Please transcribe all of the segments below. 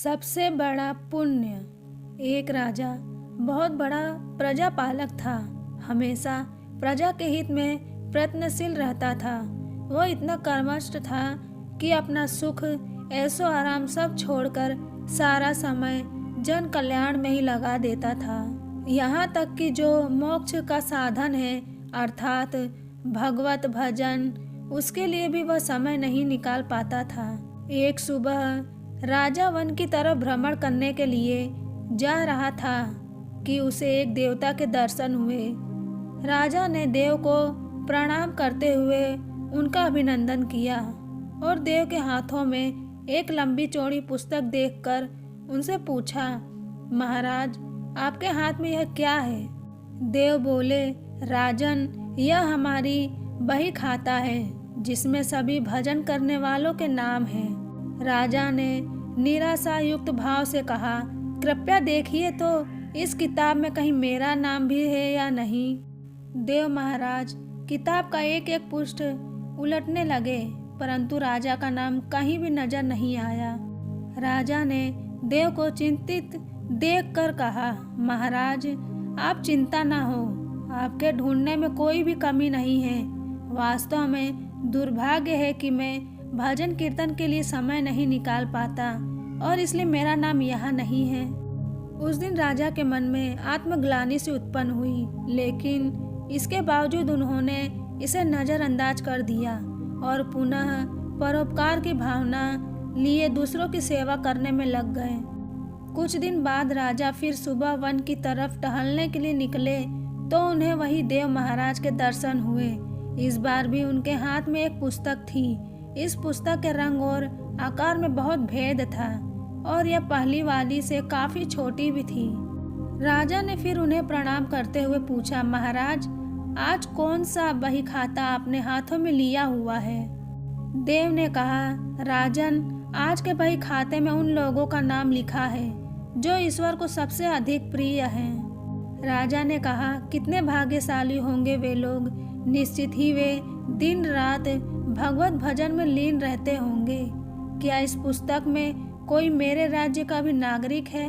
सबसे बड़ा पुण्य। एक राजा बहुत बड़ा प्रजापालक था। हमेशा प्रजा के हित में प्रयत्नशील रहता था। वो इतना कर्मठ था कि अपना सुख ऐशो आराम सब छोड़कर सारा समय जन कल्याण में ही लगा देता था। यहाँ तक कि जो मोक्ष का साधन है अर्थात भगवत भजन, उसके लिए भी वह समय नहीं निकाल पाता था। एक सुबह राजा वन की तरफ भ्रमण करने के लिए जा रहा था कि उसे एक देवता के दर्शन हुए। राजा ने देव को प्रणाम करते हुए उनका अभिनंदन किया और देव के हाथों में एक लंबी चौड़ी पुस्तक देखकर उनसे पूछा, महाराज आपके हाथ में यह क्या है? देव बोले, राजन यह हमारी बही खाता है जिसमें सभी भजन करने वालों के नाम हैं। राजा ने निराशा युक्त भाव से कहा, कृपया देखिए तो इस किताब में कहीं मेरा नाम भी है या नहीं। देव महाराज किताब का एक एक पृष्ठ उलटने लगे परंतु राजा का नाम कहीं भी नजर नहीं आया। राजा ने देव को चिंतित देखकर कहा, महाराज आप चिंता ना हो, आपके ढूंढने में कोई भी कमी नहीं है। वास्तव में दुर्भाग्य है कि मैं भजन कीर्तन के लिए समय नहीं निकाल पाता और इसलिए मेरा नाम यहाँ नहीं है। उस दिन राजा के मन में आत्मग्लानि से उत्पन्न हुई, लेकिन इसके बावजूद उन्होंने इसे नजरअंदाज कर दिया और पुनः परोपकार की भावना लिए दूसरों की सेवा करने में लग गए। कुछ दिन बाद राजा फिर सुबह वन की तरफ टहलने के लिए निकले तो उन्हें वही देव महाराज के दर्शन हुए। इस बार भी उनके हाथ में एक पुस्तक थी। इस पुस्तक के रंग और आकार में बहुत भेद था और यह पहली वाली से काफी छोटी भी थी। राजा ने फिर उन्हें प्रणाम करते हुए पूछा, महाराज आज कौन सा बही खाता आपने हाथों में लिया हुआ है? देव ने कहा, राजन आज के बही खाते में उन लोगों का नाम लिखा है जो ईश्वर को सबसे अधिक प्रिय हैं। राजा ने कहा, कितने भाग्यशाली होंगे वे लोग, निश्चित ही वे दिन रात भगवत भजन में लीन रहते होंगे। क्या इस पुस्तक में कोई मेरे राज्य का भी नागरिक है?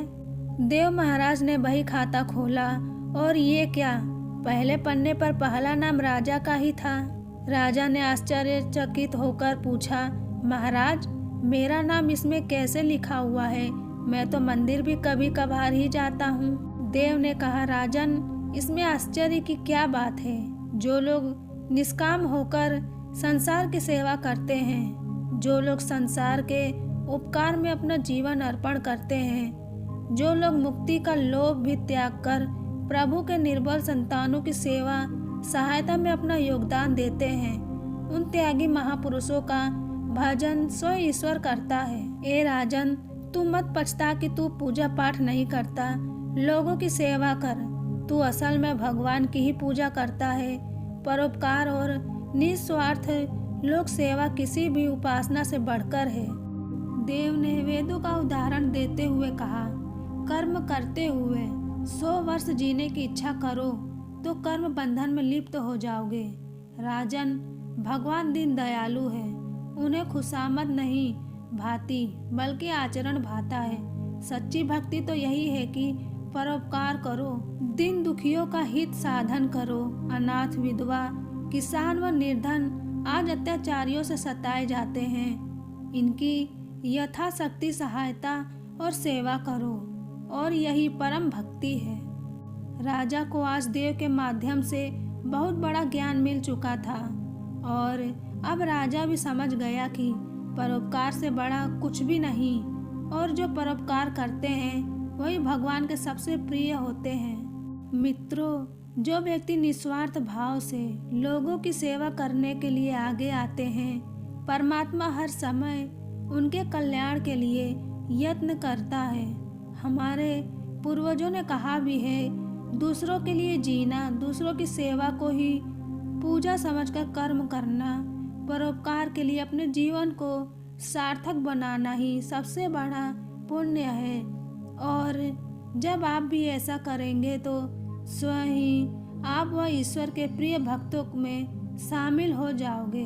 देव महाराज ने बही खाता खोला और ये क्या, पहले पन्ने पर पहला नाम राजा का ही था। राजा ने आश्चर्यचकित होकर पूछा, महाराज मेरा नाम इसमें कैसे लिखा हुआ है? मैं तो मंदिर भी कभी कभार ही जाता हूँ। देव ने कहा, राजन इसमें आश्चर्य की क्या बात है? जो लोग निष्काम होकर संसार की सेवा करते हैं, जो लोग संसार के उपकार में अपना जीवन अर्पण करते हैं, जो लोग मुक्ति का लोभ भी त्याग कर प्रभु के निर्बल संतानों की सेवा सहायता में अपना योगदान देते हैं, उन त्यागी महापुरुषों का भजन स्वयं ईश्वर करता है। ए राजन तू मत पछता कि तू पूजा पाठ नहीं करता, लोगों की सेवा कर। तू असल में भगवान की ही पूजा करता है। परोपकार और निस्वार्थ लोक सेवा किसी भी उपासना से बढ़कर है। देव ने वेदों का उदाहरण देते हुए कहा, कर्म करते हुए 100 वर्ष जीने की इच्छा करो तो कर्म बंधन में लिप्त हो जाओगे। राजन भगवान दीन दयालु है, उन्हें खुशामद नहीं भाती बल्कि आचरण भाता है। सच्ची भक्ति तो यही है कि परोपकार करो, दीन दुखियों का हित साधन करो। अनाथ विधवा किसान व निर्धन आज अत्याचारियों से सताए जाते हैं, इनकी यथाशक्ति सहायता और सेवा करो और यही परम भक्ति है। राजा को आज देव के माध्यम से बहुत बड़ा ज्ञान मिल चुका था और अब राजा भी समझ गया कि परोपकार से बड़ा कुछ भी नहीं और जो परोपकार करते हैं वही भगवान के सबसे प्रिय होते हैं। मित्रों, जो व्यक्ति निस्वार्थ भाव से लोगों की सेवा करने के लिए आगे आते हैं, परमात्मा हर समय उनके कल्याण के लिए यत्न करता है। हमारे पूर्वजों ने कहा भी है, दूसरों के लिए जीना, दूसरों की सेवा को ही पूजा समझकर कर्म करना, परोपकार के लिए अपने जीवन को सार्थक बनाना ही सबसे बड़ा पुण्य है। और जब आप भी ऐसा करेंगे तो स्वयं ही आप व ईश्वर के प्रिय भक्तों में शामिल हो जाओगे।